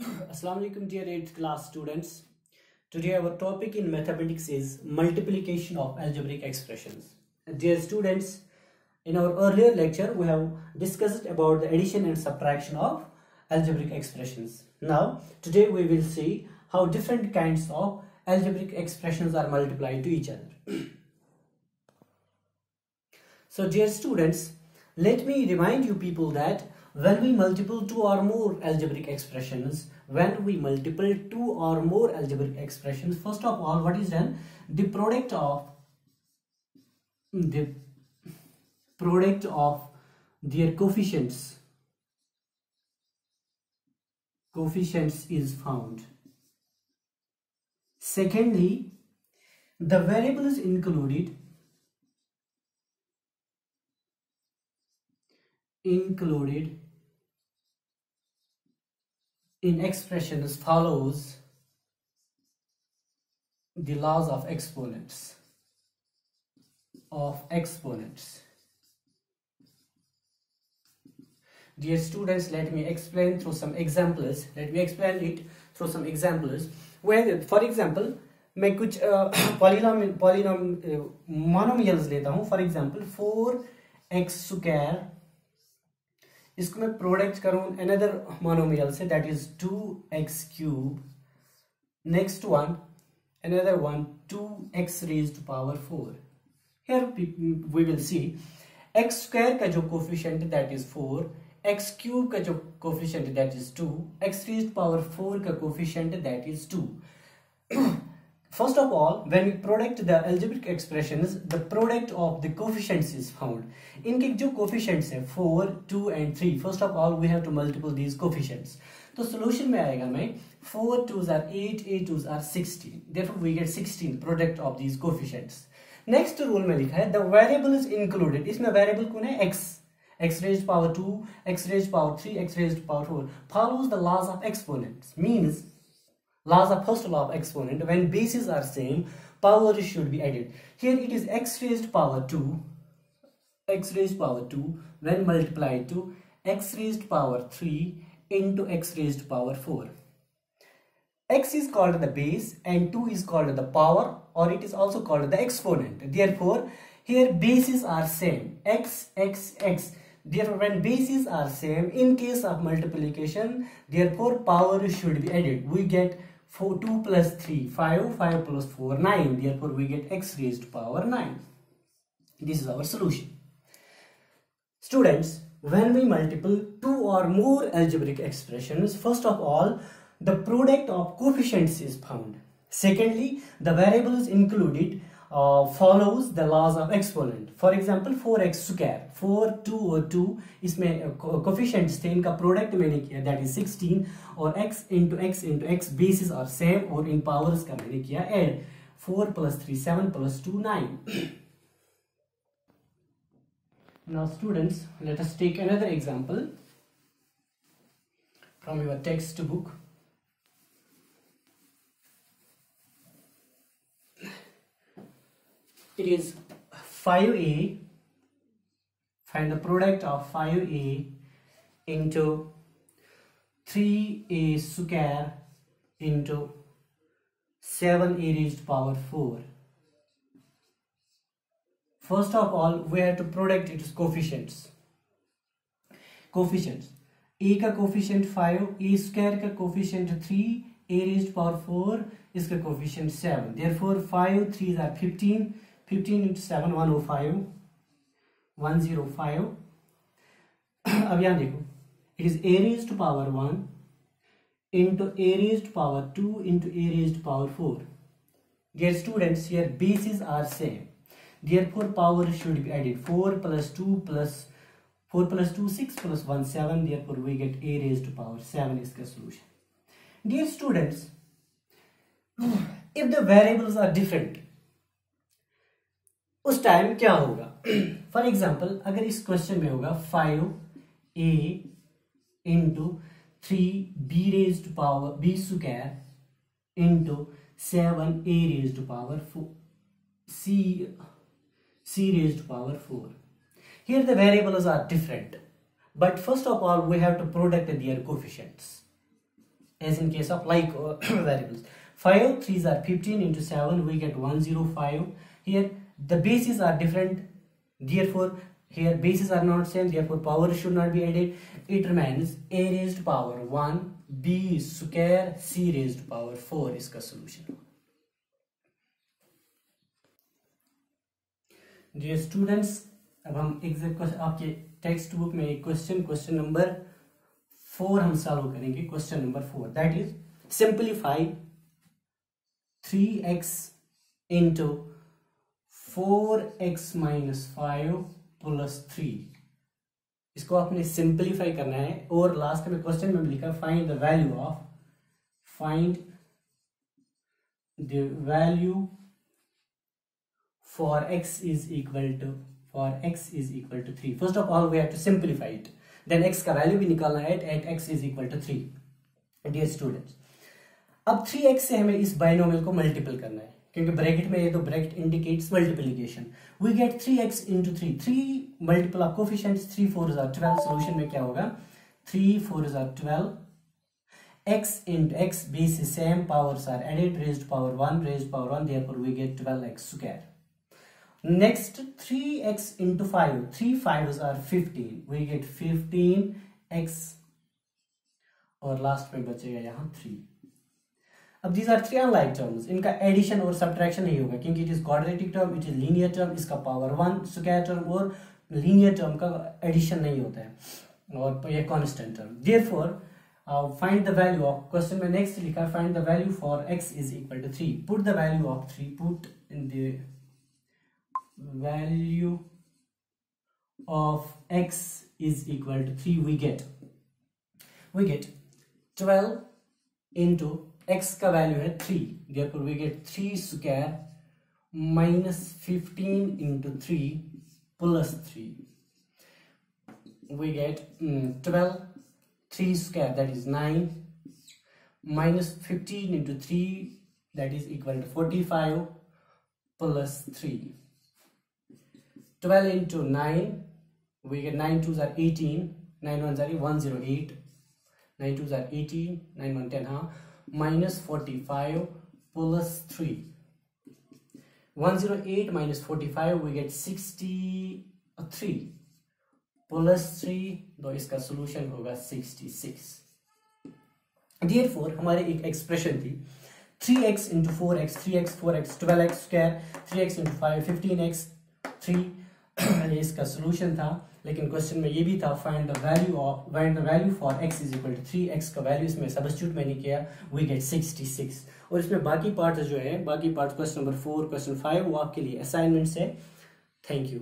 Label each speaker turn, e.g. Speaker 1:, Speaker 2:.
Speaker 1: Assalamu alaikum dear 8th class students. Today our topic in mathematics is multiplication of algebraic expressions. Dear students, in our earlier lecture we have discussed about the addition and subtraction of algebraic expressions. Now today we will see how different kinds of algebraic expressions are multiplied to each other. So dear students, let me remind you people that when we multiple two or more algebraic expressions, first of all, what is done? The product of their coefficients is found. Secondly, the variables included in expressions follows the laws of exponents. Dear students, let me explain through some examples. Where, for example, मैं कुछ monomials लेता हूँ. For example, 4x square. इसको मैं product करूं another monomial से, that is 2x cube. Next one, another one, 2x raised to power 4. Here we will see x square का जो coefficient that is 4, x cube का जो coefficient that is 2, x raised to power 4 का coefficient that is 2. First of all, when we product the algebraic expressions, the product of the coefficients is found. इनके जो coefficients है 4, 2 and 3. First of all, we have to multiple these coefficients. तो solution में आएगा मैं 4 2s are 8, 8 2s are 16. Therefore, we get 16 product of these coefficients. Next rule में लिखा है the variable is included. इसमें variable कौन है? x raised to power 2, x raised to power 3, x raised to power 4. Follows the laws of exponents. Means laws of first law of exponent, when bases are same, power should be added. Here it is x raised to power 2 when multiplied to x raised to power 3 into x raised to power 4. X is called the base and 2 is called the power, or it is also called the exponent. Therefore, here bases are same, x. Therefore, when bases are same, in case of multiplication, therefore power should be added. We get 2 plus 3, 5, 5 plus 4, 9. Therefore, we get x raised to power 9. This is our solution. Students, when we multiple two or more algebraic expressions, first of all, the product of coefficients is found. Secondly, the variables included follows the laws of exponent. For example, 4x square, 4, 2 और 2, इसमें coefficients थे, इनका product मैंने किया, that is 16, और x into x bases are same, और in powers का मैंने किया add. 4 plus 3, 7 plus 2, 9. Now students, let us take another example from your textbook. It is 5a, find the product of 5a into 3a square into 7a raised to power 4. First of all, we have to product its coefficients. A का coefficient 5, a square का coefficient 3, a raised to power 4, इसका coefficient 7. Therefore, 5 3s are 15. 15 into 7, 105. 105. अब यहाँ देखो, it is a raised to power 1 into a raised to power 2 into a raised to power 4. Dear students, here bases are same. Therefore, power should be added. 4 plus 2, 6 plus 1, 7. Therefore, we get a raised to power 7 is the solution. Dear students, if the variables are different, उस time क्या होगा? For example, अगर इस question में होगा 5a into 3b raise to power b square into 7a raise to power 4 c raised to power 4. Here the variables are different, but first of all we have to product their coefficients. as in case of like variables. 5 3s are 15 into 7, we get 105. Here the bases are different, therefore here bases are not same, therefore power should not be added. It remains a raised power 1 b square c raised power 4 इसका solution. Dear students, अब हम exact आपके text book में एक question number 4 हम solve करेंगे. Question number 4, that is simplify 3x into 4x minus 5 plus 3. इसको आपने सिंप्लीफाई करना है और लास्ट में क्वेश्चन में लिखा find the value for x is equal to 3. First of all we have to simplify it, then x का value भी निकालना है at x is equal to 3. Dear students, अब 3x से हमें इस बाइनोमियल को मल्टीपल करना है क्योंकि ब्रैकेट में ये तो bracket indicates multiplication. We get 3x into 3 multiple of coefficients 3 4s are 12. Solution में क्या होगा 3 4s are 12. x into x base is same, powers are added, raised power 1, therefore we get 12x square. Next 3x into 5, 3 5s are 15, we get 15x और last में बचेगा यहाँ 3. अब these are 3 unlike terms, इनका addition और subtraction नहीं होगा क्योंकि it is quadratic term, it is linear term, इसका पावर 1 स्क्वायर टर्म और लीनियर टर्म का एडिशन नहीं होता है और ये constant term. Therefore find the value of, question में नेक्स्ट लिखा है find the value for x is equal to 3. Put the value of 3, put in the value of x is equal to 3. we get 12 into x का value है 3, therefore we get 3 square minus 15 into 3 plus 3. we get 12 3 square that is 9 minus 15 into 3 that is equal to 45 plus 3. 12 into 9, we get 9 2s are 18, 9 1s are 108, 9 2s are 18, 9 1 10, minus 45 plus 3. 108 minus 45 we get 63 plus 3, तो इसका solution होगा 66. Therefore हमारे एक expression थी 3x into 4x, 3x 4x 12x square, 3x into 5 15x 3. ये इसका solution था, लेकिन क्वेश्चन में ये भी था find the value for x is equal to 3. x का वैल्यू इसमें सब्स्टिट्यूट मैंने किया, वी गेट 66. और इसमें बाकी पार्ट जो है, बाकी पार्ट क्वेश्चन नंबर 4 क्वेश्चन 5 वो आपके लिए असाइनमेंट्स है. Thank you.